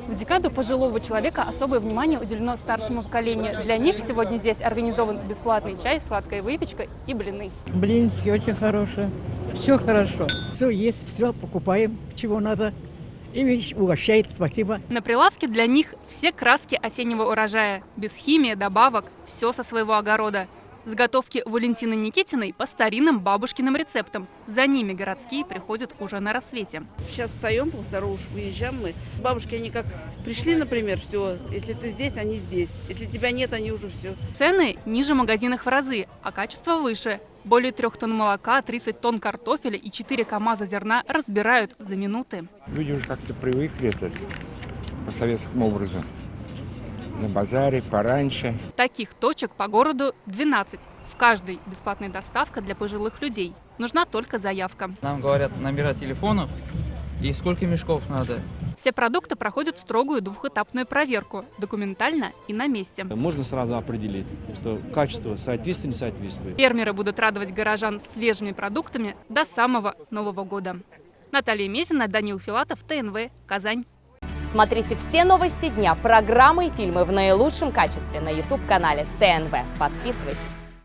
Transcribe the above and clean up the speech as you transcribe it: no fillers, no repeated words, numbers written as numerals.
В декаду пожилого человека особое внимание уделено старшему поколению. Для них сегодня здесь организован бесплатный чай, сладкая выпечка и блины. Блинчики очень хорошие. Все хорошо. Все есть, все покупаем, чего надо. И угощает, спасибо. На прилавке для них все краски осеннего урожая. Без химии, добавок, все со своего огорода. Заготовки Валентины Никитиной по старинным бабушкиным рецептам. За ними городские приходят уже на рассвете. Сейчас встаем, полтора уж выезжаем мы. Бабушки, они как пришли, например, все. Если ты здесь, они здесь. Если тебя нет, они уже все. Цены ниже магазинных в разы, а качество выше. Более 3 тонн молока, 30 тонн картофеля и 4 КАМАЗа зерна разбирают за минуты. Люди уже как-то привыкли по советскому образу. На базаре пораньше. Таких точек по городу 12. В каждой бесплатная доставка для пожилых людей. Нужна только заявка. Нам говорят номера телефонов и сколько мешков надо. Все продукты проходят строгую двухэтапную проверку. Документально и на месте. Можно сразу определить, что качество соответствует, не соответствует. Фермеры будут радовать горожан свежими продуктами до самого Нового года. Наталья Мезина, Данил Филатов, ТНВ, Казань. Смотрите все новости дня, программы и фильмы в наилучшем качестве на YouTube-канале ТНВ. Подписывайтесь.